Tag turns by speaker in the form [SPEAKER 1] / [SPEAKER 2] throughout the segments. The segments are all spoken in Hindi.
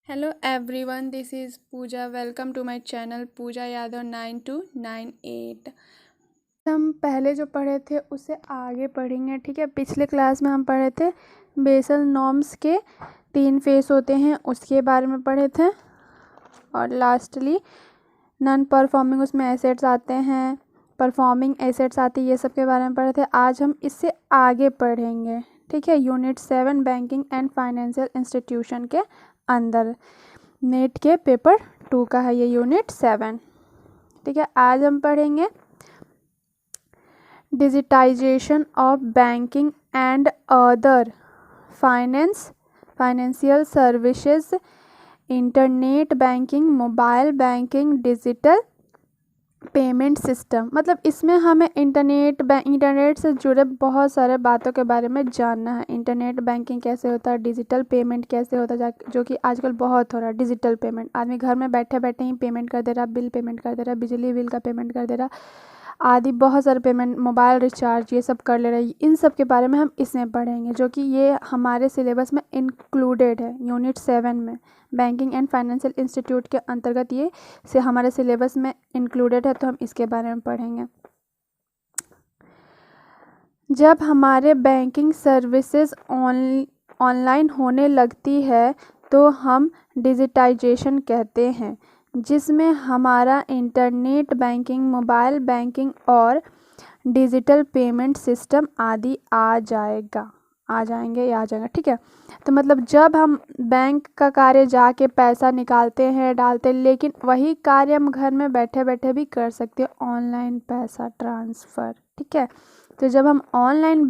[SPEAKER 1] Hello everyone, this is Pooja. Welcome to my channel Pooja Yadav 9298। हम पहले जो पढ़े थे उससे आगे पढ़ेंगे, ठीक है। पिछले क्लास में हम पढ़े थे बेसल नॉर्म्स के 3 फेस होते हैं, उसके बारे में पढ़े थे। और लास्टली नॉन परफॉर्मिंग उसमें एसेट्स आते हैं, परफॉर्मिंग एसेट्स आती है, ये सब के बारे में पढ़े थे। आज हम इससे आगे पढ़ेंगे, ठीक है। Unit 7 banking and financial institution के अंदर नेट के पेपर 2 का है ये यूनिट 7, ठीक है। आज हम पढ़ेंगे digitization of banking and other financial services, internet banking, mobile banking, digital payment system. मतलब इसमें हमें इंटरनेट से जुड़े बहुत सारे बातों के बारे में जानना है। इंटरनेट बैंकिंग कैसे होता है, डिजिटल पेमेंट कैसे होता है, जो कि आजकल बहुत हो रहा है। डिजिटल पेमेंट, आदमी घर में बैठे बैठे ही पेमेंट कर दे रहा, बिल पेमेंट कर दे रहा, बिजली बिल का पेमेंट कर दे रहा, आदि बहुत सारे पेमेंट, मोबाइल रिचार्ज, ये सब कर ले रहा है। इन सब के बारे में हम इसमें पढ़ेंगे, जो कि ये हमारे सिलेबस में इंक्लूडेड है यूनिट 7 में। बैंकिंग एंड फाइनेंशियल इंस्टीट्यूट के अंतर्गत ये से हमारे सिलेबस में इंक्लूडेड है, तो हम इसके बारे में पढ़ेंगे। जब हमारे बैंकिंग सर्विसेज ऑनलाइन होने लगती है तो हम डिजिटाइजेशन कहते हैं, जिसमें हमारा इंटरनेट बैंकिंग, मोबाइल बैंकिंग और डिजिटल पेमेंट सिस्टम आदि आ जाएंगे, ठीक है। तो मतलब जब हम बैंक का कार्य जाके पैसा निकालते हैं, डालते हैं, लेकिन वही कार्य हम घर में बैठे बैठे भी कर सकते हैं, ऑनलाइन पैसा ट्रांसफ़र, ठीक है। तो जब हम ऑनलाइन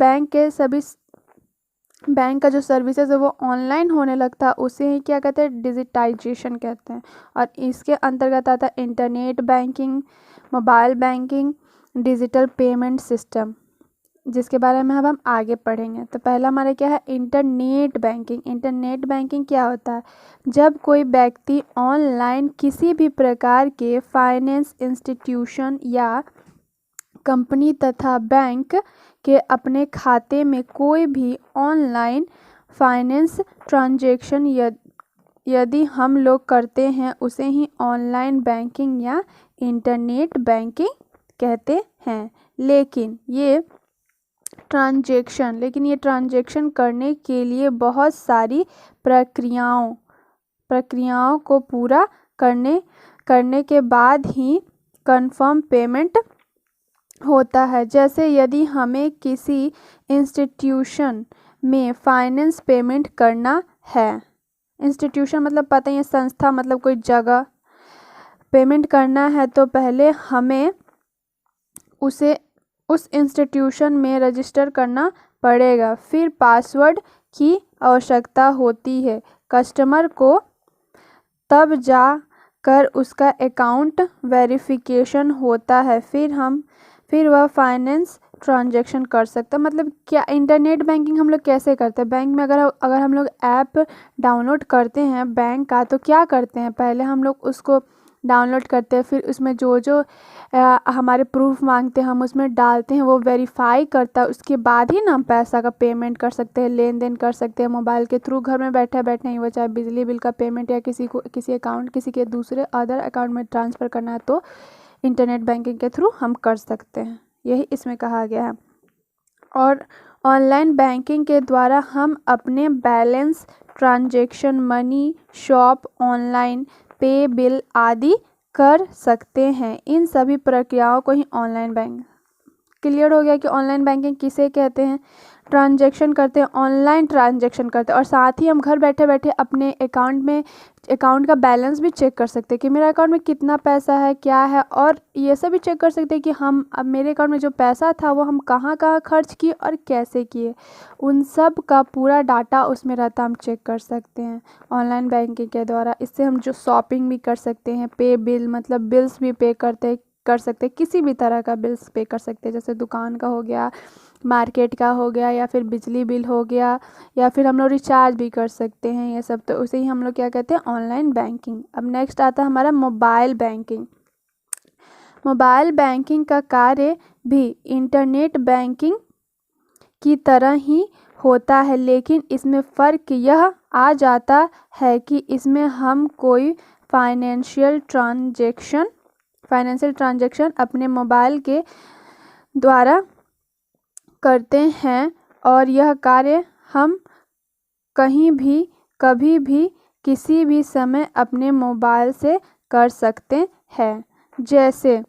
[SPEAKER 1] बैंक का जो सर्विसेज है वो ऑनलाइन होने लगता है, उसे ही क्या कहते हैं, डिजिटाइजेशन कहते हैं। और इसके अंतर्गत आता है internet banking, mobile banking, digital payment system, जिसके बारे में अब हम आगे पढ़ेंगे। तो पहला हमारा क्या है, इंटरनेट बैंकिंग। इंटरनेट बैंकिंग क्या होता है, जब कोई व्यक्ति ऑनलाइन किसी भी प्रकार के फाइनेंस इंस्टीट्यूशन या कंपनी तथा बैंक के अपने खाते में कोई भी ऑनलाइन फाइनेंस ट्रांजैक्शन यदि हम लोग करते हैं, उसे ही ऑनलाइन बैंकिंग या इंटरनेट बैंकिंग कहते हैं। लेकिन ये ट्रांजैक्शन करने के लिए बहुत सारी प्रक्रियाओं को पूरा करने के बाद ही कंफर्म पेमेंट होता है। जैसे यदि हमें किसी इंस्टीट्यूशन में फाइनेंस पेमेंट करना है, इंस्टीट्यूशन मतलब पता ही है, संस्था मतलब कोई जगह, पेमेंट करना है तो पहले हमें उस इंस्टीट्यूशन में रजिस्टर करना पड़ेगा। फिर पासवर्ड की आवश्यकता होती है कस्टमर को, तब जा कर उसका अकाउंट वेरिफिकेशन होता है, फिर वह फाइनेंस ट्रांजैक्शन कर सकता है। मतलब क्या इंटरनेट बैंकिंग हम लोग कैसे करते हैं, बैंक में अगर हम लोग ऐप डाउनलोड करते हैं बैंक का, तो क्या करते हैं, पहले हम लोग उसको डाउनलोड करते हैं, फिर उसमें जो हमारे प्रूफ मांगते हैं हम उसमें डालते हैं, वो वेरीफाई करता है, उसके बाद ही ना हम पैसा का पेमेंट कर सकते हैं, लेन देन कर सकते हैं मोबाइल के थ्रू, घर में बैठे बैठे ही। वो चाहे बिजली बिल का पेमेंट या किसी के दूसरे अदर अकाउंट में ट्रांसफ़र करना है तो इंटरनेट बैंकिंग के थ्रू हम कर सकते हैं, यही इसमें कहा गया है। और ऑनलाइन बैंकिंग के द्वारा हम अपने balance, transaction, money, shop, online पे, बिल आदि कर सकते हैं। इन सभी प्रक्रियाओं को ही ऑनलाइन बैंक, क्लियर हो गया कि ऑनलाइन बैंकिंग किसे कहते हैं। ट्रांजैक्शन करते हैं, ऑनलाइन ट्रांजैक्शन करते हैं, और साथ ही हम घर बैठे बैठे अपने अकाउंट का बैलेंस भी चेक कर सकते हैं कि मेरे अकाउंट में कितना पैसा है, क्या है, और ये सब भी चेक कर सकते हैं कि अब मेरे अकाउंट में जो पैसा था वो हम कहाँ कहाँ खर्च किए और कैसे किए, उन सब का पूरा डाटा उसमें रहता, हम चेक कर सकते हैं ऑनलाइन बैंकिंग के द्वारा। इससे हम जो शॉपिंग भी कर सकते हैं, पे बिल मतलब बिल्स भी पे कर सकते हैं, किसी भी तरह का बिल्स पे कर सकते हैं, जैसे दुकान का हो गया, मार्केट का हो गया, या फिर बिजली बिल हो गया, या फिर हम लोग रिचार्ज भी कर सकते हैं, ये सब। तो उसे ही हम लोग क्या कहते हैं, ऑनलाइन बैंकिंग। अब नेक्स्ट आता है हमारा मोबाइल बैंकिंग। मोबाइल बैंकिंग का कार्य भी इंटरनेट बैंकिंग की तरह ही होता है, लेकिन इसमें फ़र्क यह आ जाता है कि इसमें हम कोई फाइनेंशियल ट्रांजैक्शन अपने मोबाइल के द्वारा करते हैं और यह कार्य हम कहीं भी कभी भी किसी भी समय अपने मोबाइल से कर सकते हैं। जैसे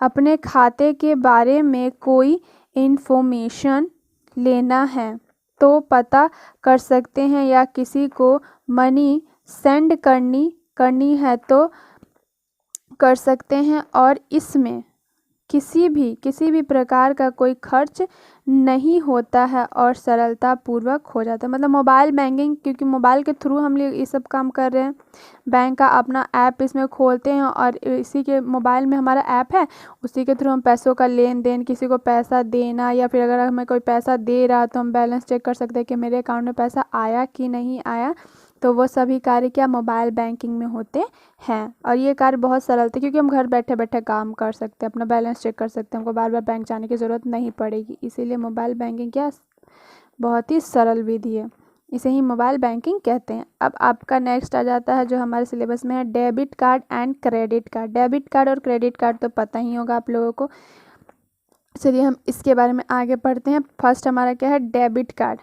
[SPEAKER 1] अपने खाते के बारे में कोई इन्फॉर्मेशन लेना है तो पता कर सकते हैं, या किसी को मनी सेंड करनी है तो कर सकते हैं, और इसमें किसी भी प्रकार का कोई खर्च नहीं होता है और सरलता पूर्वक हो जाता है। मतलब मोबाइल बैंकिंग, क्योंकि मोबाइल के थ्रू हम लोग ये सब काम कर रहे हैं, बैंक का अपना ऐप इसमें खोलते हैं और इसी के मोबाइल में हमारा ऐप है, उसी के थ्रू हम पैसों का लेन देन, किसी को पैसा देना, या फिर अगर हमें कोई पैसा दे रहा तो हम बैलेंस चेक कर सकते हैं कि मेरे अकाउंट में पैसा आया कि नहीं आया। तो वो सभी कार्य क्या मोबाइल बैंकिंग में होते हैं, और ये कार्य बहुत सरल थे क्योंकि हम घर बैठे बैठे काम कर सकते हैं, अपना बैलेंस चेक कर सकते हैं, हमको बार बार बैंक जाने की ज़रूरत नहीं पड़ेगी। इसीलिए मोबाइल बैंकिंग क्या बहुत ही सरल विधि है, इसे ही मोबाइल बैंकिंग कहते हैं। अब आपका नेक्स्ट आ जाता है जो हमारे सिलेबस में है, debit card and credit card. Debit card और क्रेडिट कार्ड तो पता ही होगा आप लोगों को, चलिए हम इसके बारे में आगे पढ़ते हैं। फर्स्ट हमारा क्या है, डेबिट कार्ड।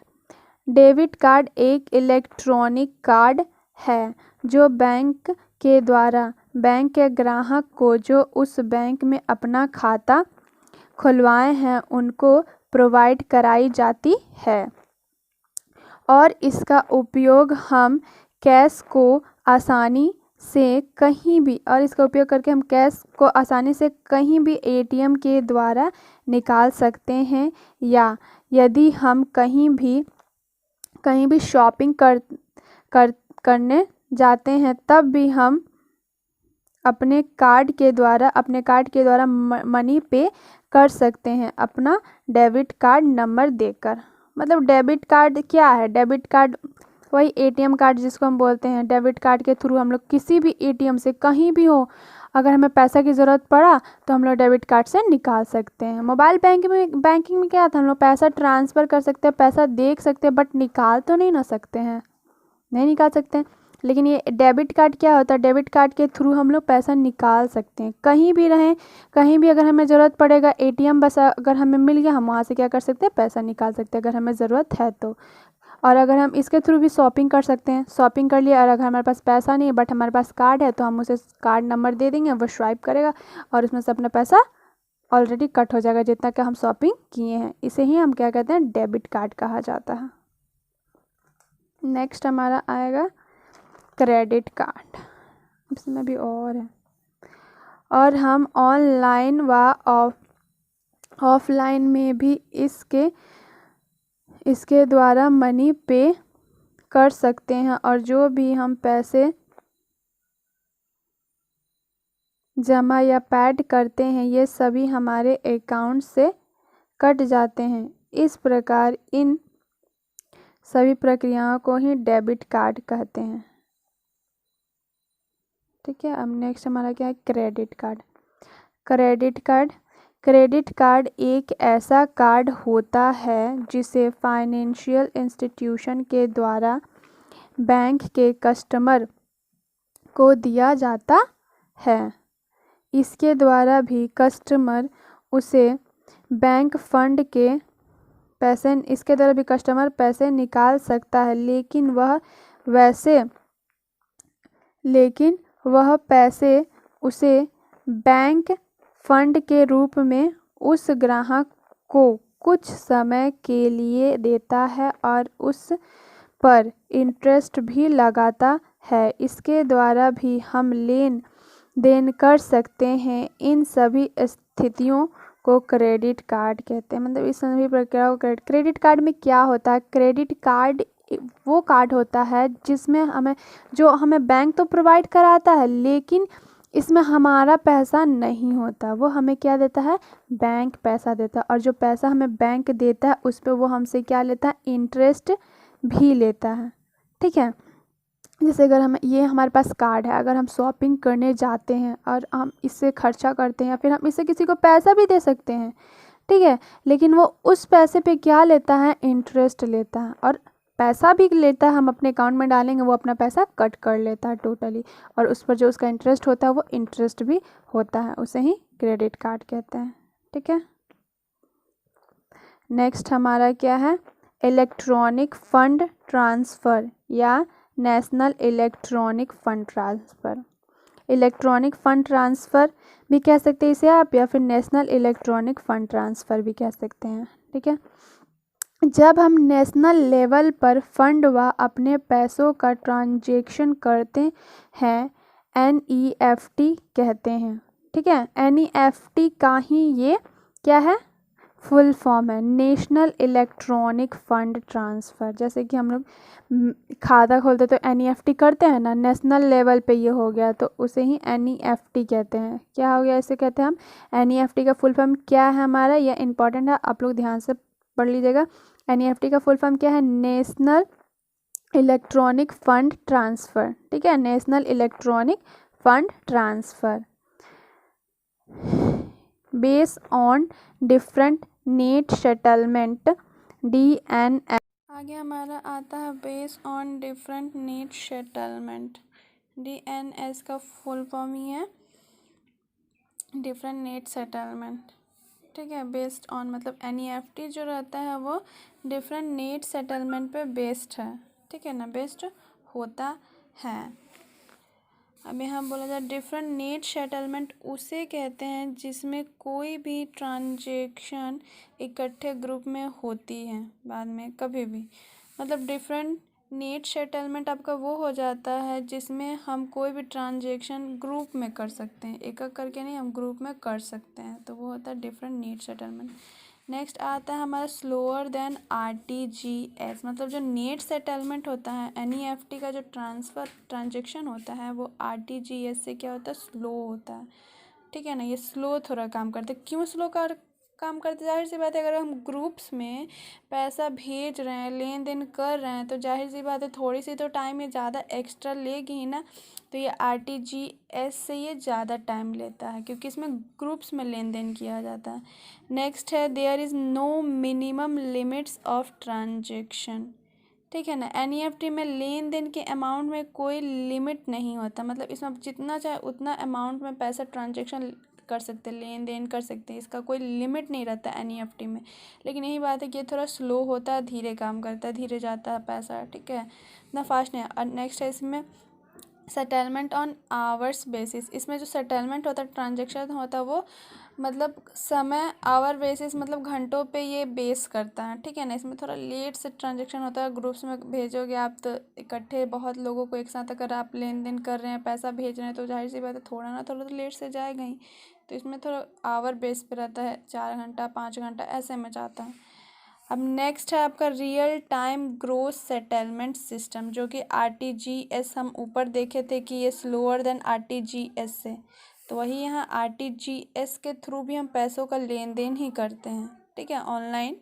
[SPEAKER 1] डेबिट कार्ड एक इलेक्ट्रॉनिक कार्ड है जो बैंक के द्वारा बैंक के ग्राहक को जो उस बैंक में अपना खाता खुलवाए हैं उनको प्रोवाइड कराई जाती है, और इसका उपयोग हम कैश को आसानी से कहीं भी कहीं भी एटीएम के द्वारा निकाल सकते हैं, या यदि हम कहीं भी शॉपिंग करने जाते हैं तब भी हम अपने कार्ड के द्वारा मनी पे कर सकते हैं अपना डेबिट कार्ड नंबर देकर। मतलब डेबिट कार्ड क्या है, डेबिट कार्ड वही एटीएम कार्ड जिसको हम बोलते हैं। डेबिट कार्ड के थ्रू हम लोग किसी भी एटीएम से कहीं भी हो, अगर हमें पैसा की ज़रूरत पड़ा तो हम लोग डेबिट कार्ड से निकाल सकते हैं। मोबाइल बैंकिंग में क्या था, हम लोग पैसा ट्रांसफ़र कर सकते हैं, पैसा देख सकते हैं, बट निकाल तो नहीं निकाल सकते हैं। लेकिन ये डेबिट कार्ड क्या होता है, डेबिट कार्ड के थ्रू हम लोग पैसा निकाल सकते हैं, कहीं भी रहें, कहीं भी अगर हमें ज़रूरत पड़ेगा, एटीएम बस अगर हमें मिल गया हम वहाँ से क्या कर सकते हैं, पैसा निकाल सकते हैं अगर हमें ज़रूरत है तो। और अगर हम इसके थ्रू भी शॉपिंग कर सकते हैं, शॉपिंग कर लिया और अगर हमारे पास पैसा नहीं है बट हमारे पास कार्ड है तो हम उसे कार्ड नंबर दे देंगे, वो स्वाइप करेगा और उसमें से अपना पैसा ऑलरेडी कट हो जाएगा जितना कि हम शॉपिंग किए हैं। इसे ही हम क्या कहते हैं, डेबिट कार्ड कहा जाता है। नेक्स्ट हमारा आएगा क्रेडिट कार्ड। इसमें भी और है, और हम ऑनलाइन व ऑफलाइन में भी इसके द्वारा मनी पे कर सकते हैं, और जो भी हम पैसे जमा या पैड करते हैं ये सभी हमारे अकाउंट से कट जाते हैं। इस प्रकार इन सभी प्रक्रियाओं को ही डेबिट कार्ड कहते हैं। ठीक है, अब नेक्स्ट हमारा क्या है, क्रेडिट कार्ड। क्रेडिट कार्ड एक ऐसा कार्ड होता है जिसे फाइनेंशियल इंस्टीट्यूशन के द्वारा बैंक के कस्टमर को दिया जाता है। इसके द्वारा भी कस्टमर पैसे निकाल सकता है, लेकिन वह पैसे उसे बैंक फंड के रूप में उस ग्राहक को कुछ समय के लिए देता है और उस पर इंटरेस्ट भी लगाता है। इसके द्वारा भी हम लेन देन कर सकते हैं। इन सभी स्थितियों को क्रेडिट कार्ड कहते हैं। मतलब इस सभी प्रक्रियाओं को क्रेडिट कार्ड में क्या होता है, क्रेडिट कार्ड वो कार्ड होता है जिसमें हमें बैंक तो प्रोवाइड कराता है, लेकिन इसमें हमारा पैसा नहीं होता, वो हमें क्या देता है, बैंक पैसा देता है, और जो पैसा हमें बैंक देता है उस पर वो हमसे क्या लेता है, इंटरेस्ट भी लेता है। ठीक है, जैसे अगर हमारे पास कार्ड है, अगर हम शॉपिंग करने जाते हैं और हम इससे खर्चा करते हैं या फिर हम इससे किसी को पैसा भी दे सकते हैं, ठीक है, लेकिन वो उस पैसे पे क्या लेता है, इंटरेस्ट लेता है। और पैसा भी लेता है, हम अपने अकाउंट में डालेंगे वो अपना पैसा कट कर लेता है टोटली, और उस पर जो उसका इंटरेस्ट होता है वो इंटरेस्ट भी होता है, उसे ही क्रेडिट कार्ड कहते हैं। ठीक है, नेक्स्ट हमारा क्या है, इलेक्ट्रॉनिक फंड ट्रांसफ़र या national electronic fund transfer. Electronic fund transfer भी कह सकते हैं इसे आप, या फिर नेशनल इलेक्ट्रॉनिक फंड ट्रांसफ़र भी कह सकते हैं। ठीक है, जब हम नेशनल लेवल पर फंड व अपने पैसों का ट्रांजैक्शन करते हैं, NEFT कहते हैं। ठीक है, NEFT का ही ये क्या है, फुल फॉर्म है, नेशनल इलेक्ट्रॉनिक फंड ट्रांसफ़र। जैसे कि हम लोग खाता खोलते तो NEFT करते हैं ना, नेशनल लेवल पे ये हो गया, तो उसे ही NEFT कहते हैं। क्या हो गया, इसे कहते हैं हम NEFT का फुल फॉर्म क्या है हमारा, यह इंपॉर्टेंट है, आप लोग ध्यान से पढ़ लीजिएगा। NEFT का फुल फॉर्म क्या है, नेशनल इलेक्ट्रॉनिक फंड ट्रांसफ़र। ठीक है, national electronic fund transfer base on different net settlement DNS। आगे हमारा आता है base on different net settlement. DNS का फुल फॉर्म ही है डिफरेंट नेट सेटलमेंट। ठीक है, बेस्ड ऑन मतलब NEFT जो रहता है वो डिफरेंट नेट सेटलमेंट पे बेस्ड है। ठीक है ना, बेस्ड होता है। अब यहाँ बोला जाए डिफरेंट नेट सेटलमेंट उसे कहते हैं जिसमें कोई भी ट्रांजैक्शन इकट्ठे ग्रुप में होती है बाद में कभी भी, मतलब डिफरेंट नेट सेटलमेंट आपका वो हो जाता है जिसमें हम कोई भी ट्रांजैक्शन ग्रुप में कर सकते हैं, एक एक करके नहीं, हम ग्रुप में कर सकते हैं, तो वो होता है डिफरेंट नेट सेटलमेंट। नेक्स्ट आता है हमारा स्लोअर देन RTGS, मतलब जो नेट सेटलमेंट होता है NEFT का जो ट्रांजेक्शन होता है वो RTGS से क्या होता है, स्लो होता है। ठीक है ना, ये स्लो थोड़ा काम करते हैं। क्यों स्लो काम करते, जाहिर सी बात है अगर हम ग्रुप्स में पैसा भेज रहे हैं, लेन देन कर रहे हैं, तो जाहिर सी बात है थोड़ी सी तो टाइम ये ज़्यादा एक्स्ट्रा लेगी ही ना, तो ये RTGS से ये ज़्यादा टाइम लेता है क्योंकि इसमें ग्रुप्स में लेन देन किया जाता है। नेक्स्ट है there is no minimum limits of transaction. ठीक है ना, NEFT में लेन देन के अमाउंट में कोई लिमिट नहीं होता, मतलब इसमें आप जितना चाहे उतना अमाउंट में पैसा ट्रांजेक्शन कर सकते, लेन देन कर सकते हैं, इसका कोई लिमिट नहीं रहता NEFT में। लेकिन यही बात है कि ये थोड़ा स्लो होता है, धीरे काम करता है, धीरे जाता है पैसा। ठीक है, इतना फास्ट नहीं है। और नेक्स्ट है इसमें सेटलमेंट ऑन आवर्स बेसिस। इसमें जो सेटलमेंट होता है, ट्रांजेक्शन होता है, वो मतलब समय आवर बेसिस, मतलब घंटों पे ये बेस करता है। ठीक है ना, इसमें थोड़ा लेट से ट्रांजेक्शन होता है, ग्रुप्स में भेजोगे आप तो इकट्ठे बहुत लोगों को एक साथ अगर आप लेन देन कर रहे हैं, पैसा भेज रहे हैं, तो जाहिर सी बात है थोड़ा ना थोड़ा तो लेट से जाएगा ही, तो इसमें थोड़ा आवर बेस पे रहता है, 4 घंटा 5 घंटा ऐसे में जाता है। अब नेक्स्ट है आपका real time gross settlement system, जो कि RTGS हम ऊपर देखे थे कि ये स्लोअर देन RTGS से, तो वही यहाँ RTGS के थ्रू भी हम पैसों का लेन देन ही करते हैं। ठीक है, ऑनलाइन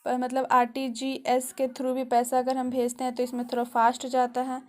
[SPEAKER 1] पर मतलब RTGS के थ्रू भी पैसा अगर हम भेजते हैं तो इसमें थोड़ा फास्ट जाता है,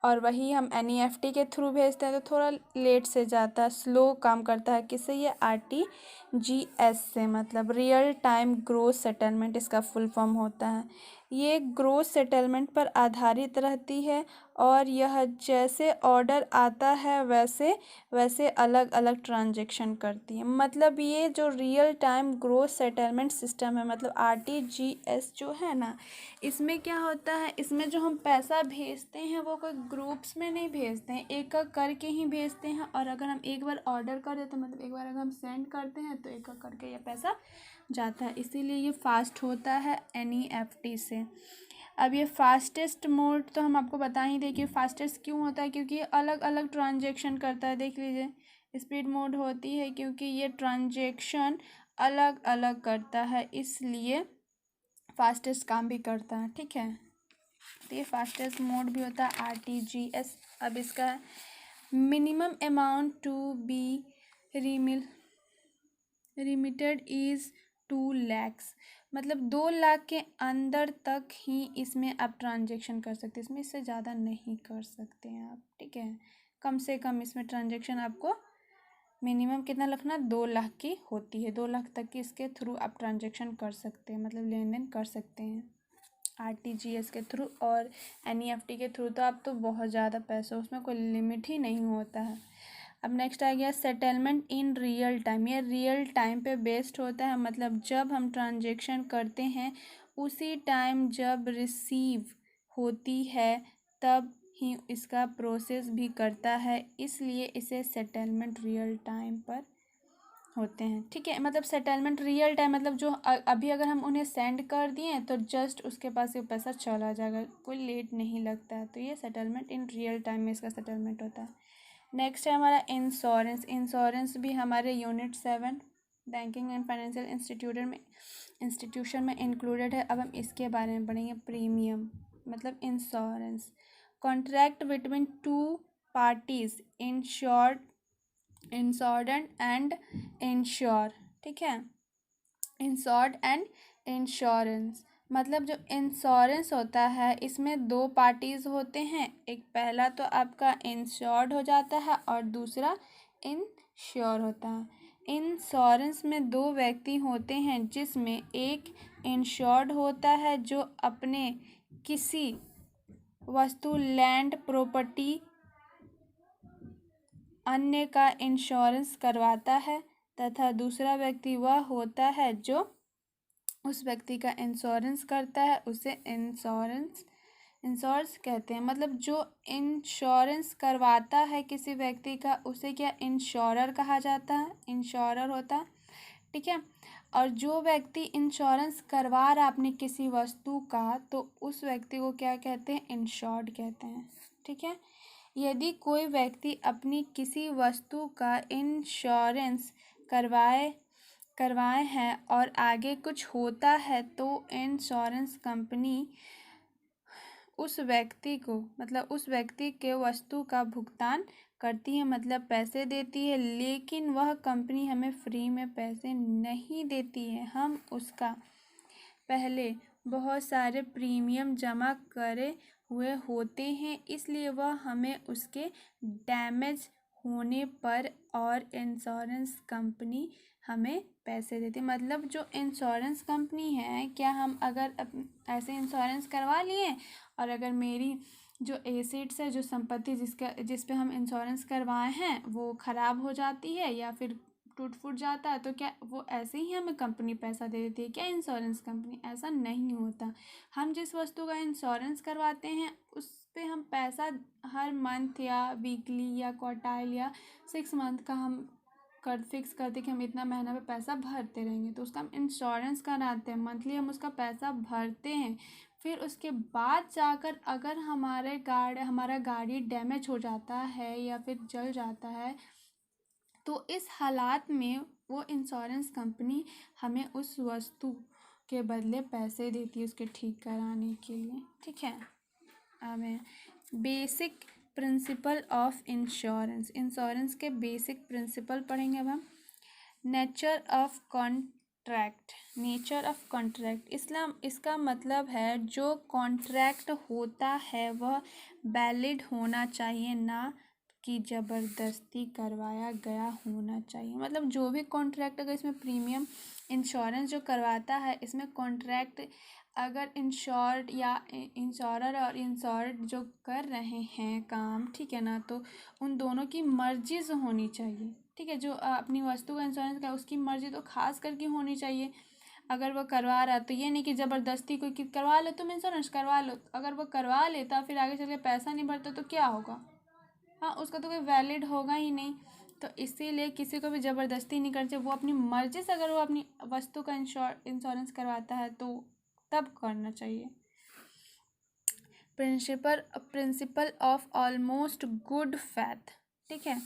[SPEAKER 1] और वही हम NEFT के थ्रू भेजते हैं तो थोड़ा लेट से जाता है, स्लो काम करता है। किससे, ये RTGS से, मतलब रियल टाइम ग्रोस सेटलमेंट इसका फुल फॉर्म होता है। ये ग्रोस सेटलमेंट पर आधारित रहती है और यह जैसे ऑर्डर आता है वैसे वैसे अलग अलग ट्रांजेक्शन करती है। मतलब ये जो real time gross settlement system है, मतलब RTGS जो है ना, इसमें क्या होता है, इसमें जो हम पैसा भेजते हैं वो कोई ग्रुप्स में नहीं भेजते हैं, एक एक करके ही भेजते हैं। और अगर हम एक बार ऑर्डर कर देते हैं, मतलब एक बार अगर हम सेंड करते हैं तो एक एक करके ये पैसा जाता है, इसीलिए ये फास्ट होता है NEFT से। अब ये फास्टेस्ट मोड तो हम आपको बता ही दें कि फास्टेस्ट क्यों होता है, क्योंकि ये अलग अलग ट्रांजेक्शन करता है। देख लीजिए, स्पीड मोड होती है क्योंकि ये ट्रांजेक्शन अलग अलग करता है, इसलिए फास्टेस्ट काम भी करता है। ठीक है, तो ये फास्टेस्ट मोड भी होता है RTGS। अब इसका minimum amount to be remitted is 2 lakhs, मतलब 2 लाख के अंदर तक ही इसमें आप ट्रांजेक्शन कर सकते हैं, इसमें इससे ज़्यादा नहीं कर सकते हैं आप। ठीक है, कम से कम इसमें ट्रांजेक्शन आपको मिनिमम कितना रखना, 2 लाख की होती है, 2 लाख तक की इसके थ्रू आप ट्रांजेक्शन कर सकते हैं, मतलब लेन देन कर सकते हैं। आरटीजीएस के थ्रू और एनईएफटी के थ्रू तो अब तो बहुत ज़्यादा पैसा, उसमें कोई लिमिट ही नहीं होता है। अब नेक्स्ट आ गया सेटलमेंट इन रियल टाइम। ये रियल टाइम पे बेस्ड होता है, मतलब जब हम ट्रांजेक्शन करते हैं उसी टाइम जब रिसीव होती है तब ही इसका प्रोसेस भी करता है, इसलिए इसे सेटलमेंट रियल टाइम पर होते हैं। ठीक है, मतलब सेटलमेंट रियल टाइम मतलब जो अभी अगर हम उन्हें सेंड कर दिए तो जस्ट उसके पास ये पैसा चला जाएगा, कोई लेट नहीं लगता है, तो ये सेटलमेंट इन रियल टाइम में इसका सेटलमेंट होता है। नेक्स्ट है हमारा इंश्योरेंस। इंश्योरेंस भी हमारे unit 7 banking and financial institution में इंक्लूडेड है। अब हम इसके बारे में पढ़ेंगे। प्रीमियम मतलब insurance, contract between two parties insured and ensure. ठीक है, इंश्योर्ड एंड इंश्योरेंस मतलब जो इंश्योरेंस होता है इसमें दो पार्टीज होते हैं, एक पहला तो आपका इंश्योर्ड हो जाता है और दूसरा इंश्योर होता है। इंश्योरेंस में दो व्यक्ति होते हैं जिसमें एक इंश्योर्ड होता है जो अपने किसी वस्तु, लैंड, प्रॉपर्टी अन्य का इंश्योरेंस करवाता है, तथा दूसरा व्यक्ति वह होता है जो उस व्यक्ति का इंश्योरेंस करता है, उसे इंश्योरेंस कहते हैं। मतलब जो इंश्योरेंस करवाता है किसी व्यक्ति का उसे क्या इंश्योरर कहा जाता है, इंश्योरर होता है। ठीक है, और जो व्यक्ति इंश्योरेंस करवा रहा है अपनी किसी वस्तु का तो उस व्यक्ति को क्या कहते हैं, इंश्योर्ड कहते हैं। ठीक है, यदि कोई व्यक्ति अपनी किसी वस्तु का इंश्योरेंस करवाए हैं और आगे कुछ होता है तो इंश्योरेंस कंपनी उस व्यक्ति को मतलब उस व्यक्ति के वस्तु का भुगतान करती है, मतलब पैसे देती है, लेकिन वह कंपनी हमें फ्री में पैसे नहीं देती है। हम उसका पहले बहुत सारे प्रीमियम जमा करे हुए होते हैं, इसलिए वह हमें उसके डैमेज होने पर और इंश्योरेंस कंपनी हमें पैसे देती है। मतलब जो इंश्योरेंस कंपनी है, क्या हम अगर ऐसे इंश्योरेंस करवा लिए और अगर मेरी जो एसेट्स है, जो संपत्ति जिस पे हम इंश्योरेंस करवाए हैं वो ख़राब हो जाती है या फिर टूट फूट जाता है तो क्या वो ऐसे ही हमें कंपनी पैसा दे देती है क्या, इंश्योरेंस कंपनी? ऐसा नहीं होता। हम जिस वस्तु का इंश्योरेंस करवाते हैं उस पे हम पैसा हर मंथ या वीकली या क्वार्टाइल या 6 मंथ का हम फिक्स करते कि हम इतना महीना में पैसा भरते रहेंगे, तो उसका हम इंश्योरेंस कराते हैं। मंथली हम उसका पैसा भरते हैं, फिर उसके बाद जाकर अगर हमारा गाड़ी डैमेज हो जाता है या फिर जल जाता है तो इस हालात में वो इंश्योरेंस कंपनी हमें उस वस्तु के बदले पैसे देती है उसके ठीक कराने के लिए। ठीक है, हमें basic principle of insurance, insurance के बेसिक प्रिंसिपल पढ़ेंगे अब हम। नेचर ऑफ कॉन्ट्रैक्ट इसका मतलब है जो कॉन्ट्रैक्ट होता है वह वैलिड होना चाहिए, ना कि ज़बरदस्ती करवाया गया होना चाहिए। मतलब जो भी कॉन्ट्रैक्ट, अगर इसमें प्रीमियम इंश्योरेंस जो करवाता है इसमें कॉन्ट्रैक्ट अगर इंश्योर्ड या इंश्योरर और इंश्योर्ड जो कर रहे हैं काम, ठीक है ना, तो उन दोनों की मर्जी से होनी चाहिए। ठीक है, जो अपनी वस्तु का इंश्योरेंस का उसकी मर्जी तो खास करके होनी चाहिए। अगर वो करवा रहा तो ये नहीं कि ज़बरदस्ती कोई कि करवा लो तुम इंश्योरेंस करवा लो, अगर वो करवा लेता फिर आगे चल के पैसा नहीं भरता तो क्या होगा, हाँ उसका तो कोई वैलिड होगा ही नहीं। तो इसीलिए किसी को भी ज़बरदस्ती नहीं करनी चाहिए, वो अपनी मर्ज़ी से अगर वो अपनी वस्तु का इंश्योरेंस करवाता है तो तब करना चाहिए। Principle of almost good faith. ठीक है,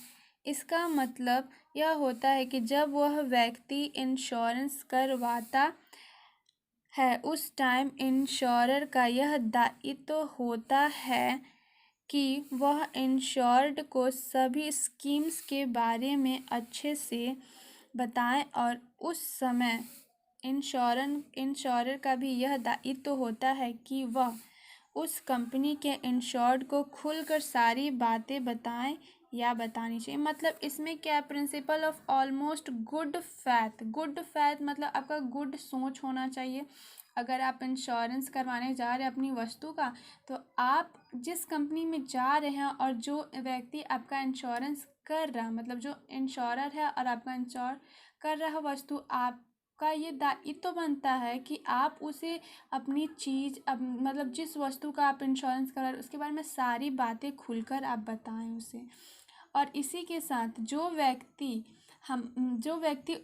[SPEAKER 1] इसका मतलब यह होता है कि जब वह व्यक्ति इंश्योरेंस करवाता है उस टाइम इंश्योरर का यह दायित्व होता है कि वह इंश्योर्ड को सभी स्कीम्स के बारे में अच्छे से बताएं और उस समय इंश्योरर का भी यह दायित्व होता है कि वह उस कंपनी के इंश्योर्ड को खुलकर सारी बातें बताएं या बतानी चाहिए। मतलब इसमें क्या, principle of almost good faith मतलब आपका गुड सोच होना चाहिए, अगर आप इंश्योरेंस करवाने जा रहे हैं अपनी वस्तु का, तो आप जिस कंपनी में जा रहे हैं और जो व्यक्ति आपका इंश्योरेंस कर रहा, मतलब जो इंश्योरर है और आपका इंश्योर कर रहा वस्तु, आपका ये दायित्व तो बनता है कि आप उसे अपनी चीज़ मतलब जिस वस्तु का आप इंश्योरेंस करा रहे हैं उसके बारे में सारी बातें खुलकर आप बताएं उसे। और इसी के साथ जो व्यक्ति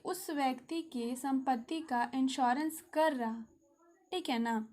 [SPEAKER 1] उस व्यक्ति के संपत्ति का इंश्योरेंस कर रहा, ठीक है ना,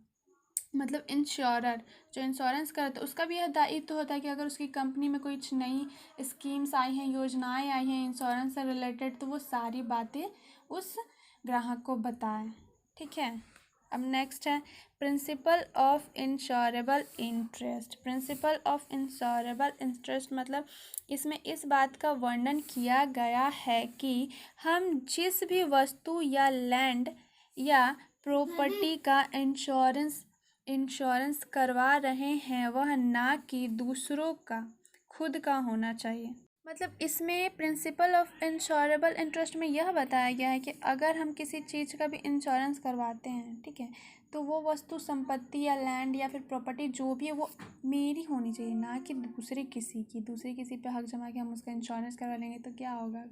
[SPEAKER 1] मतलब इंश्योरर जो इंश्योरेंस करता है उसका भी यह दायित्व तो होता है कि अगर उसकी कंपनी में कोई नई स्कीम्स आई हैं, योजनाएं आई हैं इंश्योरेंस से रिलेटेड, तो वो सारी बातें उस ग्राहक को बताएं। ठीक है। अब नेक्स्ट है principle of insurable interest. Principle of insurable interest मतलब इसमें इस बात का वर्णन किया गया है कि हम जिस भी वस्तु या लैंड या प्रॉपर्टी का इंश्योरेंस करवा रहे हैं वह ना कि दूसरों का, खुद का होना चाहिए। मतलब इसमें प्रिंसिपल ऑफ इंश्योरेबल इंटरेस्ट में यह बताया गया है कि अगर हम किसी चीज़ का भी इंश्योरेंस करवाते हैं, ठीक है, तो वो वस्तु संपत्ति या लैंड या फिर प्रॉपर्टी जो भी है वो मेरी होनी चाहिए, ना कि दूसरे किसी पे हक जमा के हम उसका इंश्योरेंस करवा लेंगे तो क्या होगा,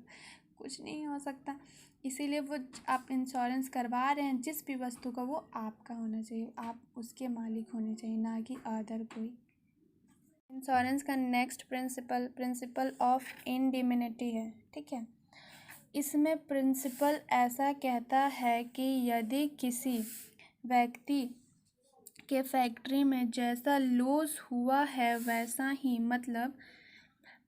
[SPEAKER 1] कुछ नहीं हो सकता। इसीलिए वो आप इंश्योरेंस करवा रहे हैं जिस भी वस्तु का, वो आपका होना चाहिए, आप उसके मालिक होने चाहिए, ना कि अदर कोई। इंश्योरेंस का नेक्स्ट प्रिंसिपल ऑफ इंडिमिनिटी है। ठीक है। इसमें प्रिंसिपल ऐसा कहता है कि यदि किसी व्यक्ति के फैक्ट्री में जैसा लॉस हुआ है वैसा ही, मतलब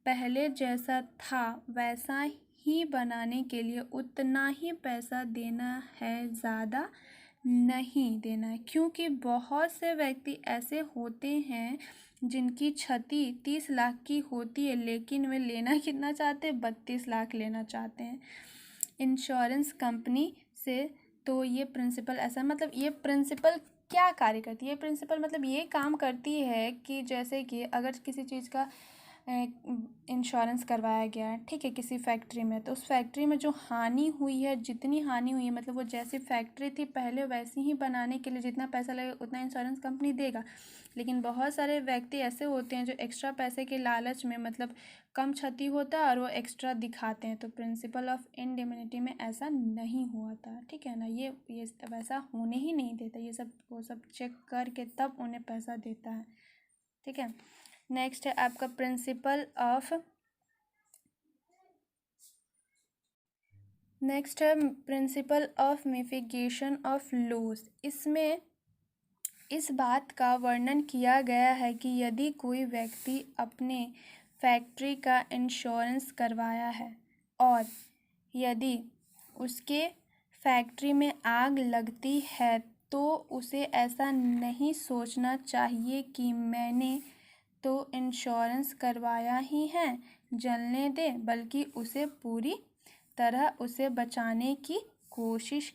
[SPEAKER 1] पहले जैसा था वैसा ही बनाने के लिए उतना ही पैसा देना है, ज़्यादा नहीं देना है। क्योंकि बहुत से व्यक्ति ऐसे होते हैं जिनकी क्षति 30 लाख की होती है लेकिन वे लेना कितना चाहते हैं, 32 लाख लेना चाहते हैं इंश्योरेंस कंपनी से। तो ये प्रिंसिपल ऐसा, मतलब ये प्रिंसिपल क्या कार्य करती है, ये प्रिंसिपल मतलब ये काम करती है कि जैसे कि अगर किसी चीज़ का इंश्योरेंस करवाया गया है, ठीक है, किसी फैक्ट्री में, तो उस फैक्ट्री में जो हानि हुई है, जितनी हानि हुई है, मतलब वो जैसी फैक्ट्री थी पहले वैसी ही बनाने के लिए जितना पैसा लगेगा उतना इंश्योरेंस कंपनी देगा। लेकिन बहुत सारे व्यक्ति ऐसे होते हैं जो एक्स्ट्रा पैसे के लालच में, मतलब कम क्षति होता है और वो एक्स्ट्रा दिखाते हैं। तो प्रिंसिपल ऑफ इंडिमिनिटी में ऐसा नहीं हुआ था, ठीक है ना, ये वैसा होने ही नहीं देता, वो सब चेक करके तब उन्हें पैसा देता है। ठीक है। नेक्स्ट है आपका principle of mitigation of loss. इसमें इस बात का वर्णन किया गया है कि यदि कोई व्यक्ति अपने फैक्ट्री का इंश्योरेंस करवाया है और यदि उसके फैक्ट्री में आग लगती है तो उसे ऐसा नहीं सोचना चाहिए कि मैंने तो इंश्योरेंस करवाया ही है, जलने दे, बल्कि उसे पूरी तरह उसे बचाने की कोशिश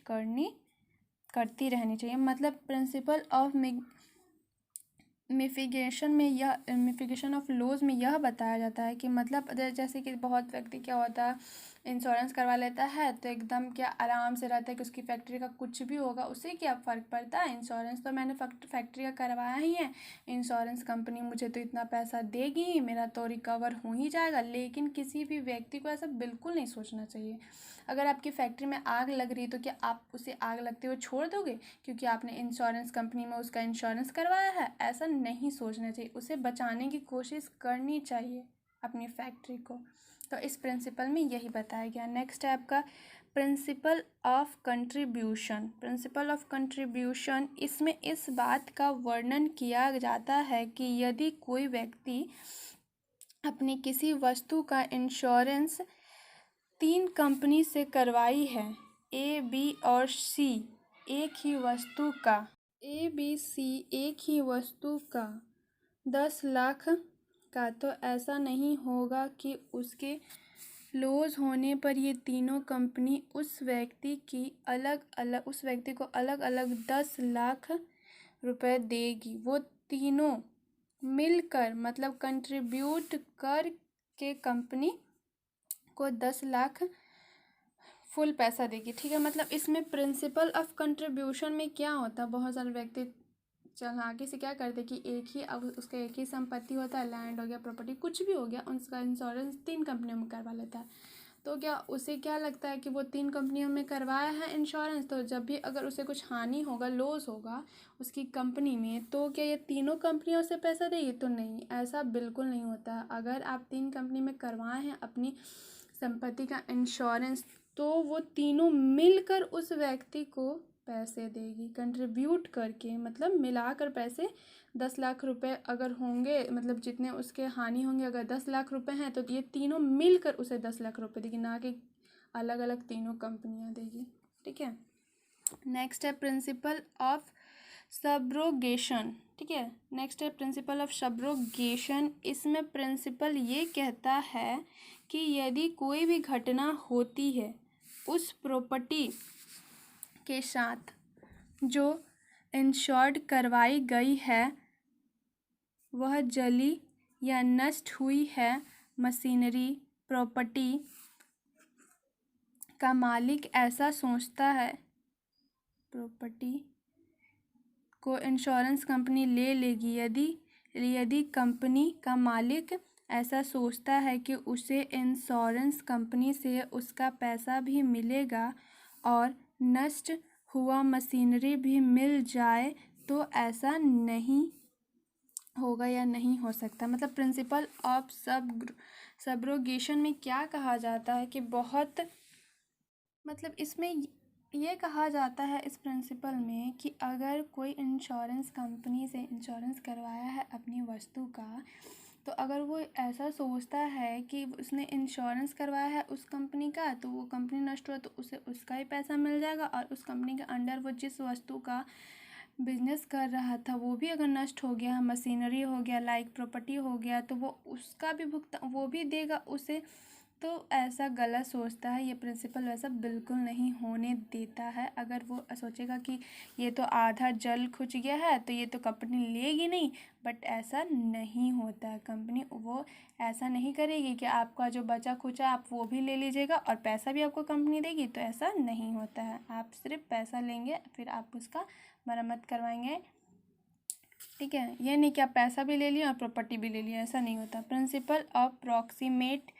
[SPEAKER 1] करती रहनी चाहिए। मतलब principle of mitigation of loss में यह बताया जाता है कि मतलब जैसे कि बहुत व्यक्ति क्या होता है, इंश्योरेंस करवा लेता है तो एकदम क्या आराम से रहता है कि उसकी फैक्ट्री का कुछ भी होगा उससे क्या फ़र्क पड़ता है, इंश्योरेंस तो मैंने फैक्ट्री का करवाया ही है, इंश्योरेंस कंपनी मुझे तो इतना पैसा देगी ही, मेरा तो रिकवर हो ही जाएगा। लेकिन किसी भी व्यक्ति को ऐसा बिल्कुल नहीं सोचना चाहिए। अगर आपकी फैक्ट्री में आग लग रही है तो क्या आप उसे आग लगते हुए छोड़ दोगे क्योंकि आपने इंश्योरेंस कंपनी में उसका इंश्योरेंस करवाया है? ऐसा नहीं सोचना चाहिए, उसे बचाने की कोशिश करनी चाहिए अपनी फैक्ट्री को। तो इस प्रिंसिपल में यही बताया गया। नेक्स्ट है आपका principle of contribution. Principle of contribution, इसमें इस बात का वर्णन किया जाता है कि यदि कोई व्यक्ति अपनी किसी वस्तु का इंश्योरेंस 3 कंपनी से करवाई है, ए बी और सी, एक ही वस्तु का 10 लाख का, तो ऐसा नहीं होगा कि उसके लॉस होने पर ये तीनों कंपनी उस व्यक्ति को अलग अलग 10 लाख रुपए देगी। वो तीनों मिलकर, मतलब कंट्रीब्यूट कर के कंपनी को 10 लाख फुल पैसा देगी, ठीक है। मतलब इसमें प्रिंसिपल ऑफ कंट्रीब्यूशन में क्या होता है, बहुत सारे व्यक्ति चालाकी से क्या करते कि एक ही, अब उसका एक ही संपत्ति होता है, लैंड हो गया, प्रॉपर्टी कुछ भी हो गया, उसका इंश्योरेंस 3 कंपनियों में करवा लेता है। तो क्या उसे क्या लगता है कि वो 3 कंपनियों में करवाया है इंश्योरेंस, तो जब भी अगर उसे कुछ हानि होगा, लॉस होगा उसकी कंपनी में, तो क्या ये तीनों कंपनियों से पैसा देगी? तो नहीं, ऐसा बिल्कुल नहीं होता। अगर आप 3 कंपनी में करवाए हैं अपनी संपत्ति का इंश्योरेंस, तो वो तीनों मिलकर उस व्यक्ति को पैसे देगी, कंट्रीब्यूट करके, मतलब मिलाकर पैसे। 10 लाख रुपए अगर होंगे, मतलब जितने उसके हानि होंगे, अगर 10 लाख रुपए हैं तो ये तीनों मिलकर उसे 10 लाख रुपए देगी, ना कि अलग अलग तीनों कंपनियां देगी, ठीक है। नेक्स्ट है प्रिंसिपल ऑफ सब्रोगेशन, ठीक है। नेक्स्ट है प्रिंसिपल ऑफ सब्रोगेशन। इसमें प्रिंसिपल ये कहता है कि यदि कोई भी घटना होती है उस प्रॉपर्टी के साथ जो इंश्योर्ड करवाई गई है, वह जली या नष्ट हुई है, मशीनरी, प्रॉपर्टी का मालिक ऐसा सोचता है, प्रॉपर्टी को इंश्योरेंस कंपनी ले लेगी। यदि कंपनी का मालिक ऐसा सोचता है कि उसे इंश्योरेंस कंपनी से उसका पैसा भी मिलेगा और नष्ट हुआ मशीनरी भी मिल जाए, तो ऐसा नहीं होगा या नहीं हो सकता। मतलब प्रिंसिपल ऑफ सब्रोगेशन में क्या कहा जाता है कि बहुत, मतलब इसमें ये कहा जाता है इस प्रिंसिपल में कि अगर कोई इंश्योरेंस कंपनी से इंश्योरेंस करवाया है अपनी वस्तु का, तो अगर वो ऐसा सोचता है कि उसने इंश्योरेंस करवाया है उस कंपनी का, तो वो कंपनी नष्ट हुआ तो उसे उसका ही पैसा मिल जाएगा, और उस कंपनी के अंडर वो जिस वस्तु का बिजनेस कर रहा था वो भी अगर नष्ट हो गया, मशीनरी हो गया, लाइक प्रॉपर्टी हो गया, तो वो उसका भी भुगतान वो भी देगा उसे। तो ऐसा गलत सोचता है ये प्रिंसिपल, वैसा बिल्कुल नहीं होने देता है। अगर वो सोचेगा कि ये तो आधा जल खुच गया है तो ये तो कंपनी लेगी नहीं, बट ऐसा नहीं होता है। कंपनी वो ऐसा नहीं करेगी कि आपका जो बचा खुचा आप वो भी ले लीजिएगा और पैसा भी आपको कंपनी देगी, तो ऐसा नहीं होता है। आप सिर्फ पैसा लेंगे, फिर आप उसका मरम्मत करवाएंगे, ठीक है। ये नहीं कि आप पैसा भी ले लिए और प्रॉपर्टी भी ले लिए, ऐसा नहीं होता। प्रिंसिपल ऑफ प्रॉक्सिमेट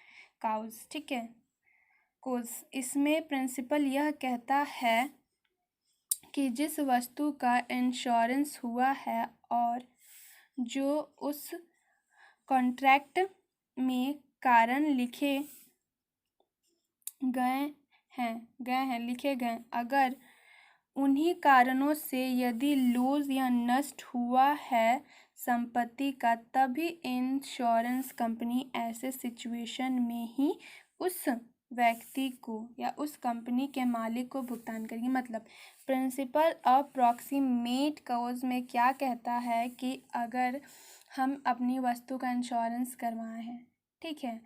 [SPEAKER 1] काउज, ठीक है, कोज। इसमें प्रिंसिपल यह कहता है कि जिस वस्तु का इंश्योरेंस हुआ है और जो उस कॉन्ट्रैक्ट में कारण लिखे गए, अगर उन्हीं कारणों से यदि लॉस या नष्ट हुआ है संपत्ति का, तभी इंश्योरेंस कंपनी ऐसे सिचुएशन में ही उस व्यक्ति को या उस कंपनी के मालिक को भुगतान करेगी। मतलब प्रिंसिपल ऑफ प्रॉक्सिमेट कॉज में क्या कहता है कि अगर हम अपनी वस्तु का इंश्योरेंस करवाए हैं, ठीक है,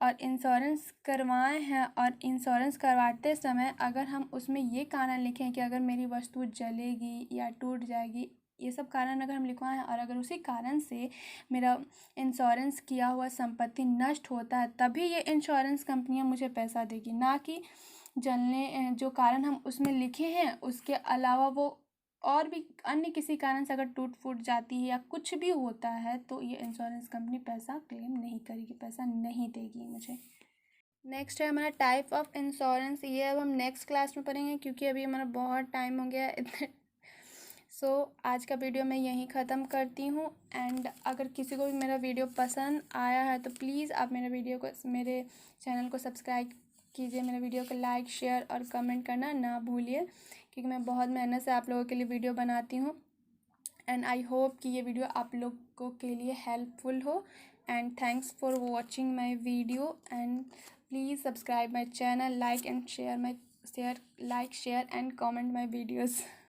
[SPEAKER 1] और इंश्योरेंस करवाए हैं, और इंश्योरेंस करवाते समय अगर हम उसमें ये कारण लिखें कि अगर मेरी वस्तु जलेगी या टूट जाएगी, ये सब कारण अगर हम लिखवाएं हैं, और अगर उसी कारण से मेरा इंश्योरेंस किया हुआ संपत्ति नष्ट होता है, तभी ये इंश्योरेंस कंपनियां मुझे पैसा देगी, ना कि जलने जो कारण हम उसमें लिखे हैं उसके अलावा वो और भी अन्य किसी कारण से अगर टूट फूट जाती है या कुछ भी होता है, तो ये इंश्योरेंस कंपनी पैसा क्लेम नहीं करेगी, पैसा नहीं देगी मुझे। नेक्स्ट है हमारा टाइप ऑफ इंश्योरेंस। ये अब हम नेक्स्ट क्लास में पढ़ेंगे क्योंकि अभी हमारा बहुत टाइम हो गया है। सो आज का वीडियो मैं यहीं ख़त्म करती हूँ। एंड अगर किसी को भी मेरा वीडियो पसंद आया है तो प्लीज़ आप मेरे चैनल को सब्सक्राइब कीजिए, मेरे वीडियो को लाइक, शेयर और कमेंट करना ना भूलिए, क्योंकि मैं बहुत मेहनत से आप लोगों के लिए वीडियो बनाती हूँ। एंड आई होप कि ये वीडियो आप लोगों के लिए हेल्पफुल हो। And thanks for watching my video, and please subscribe my channel, like and share and comment my videos.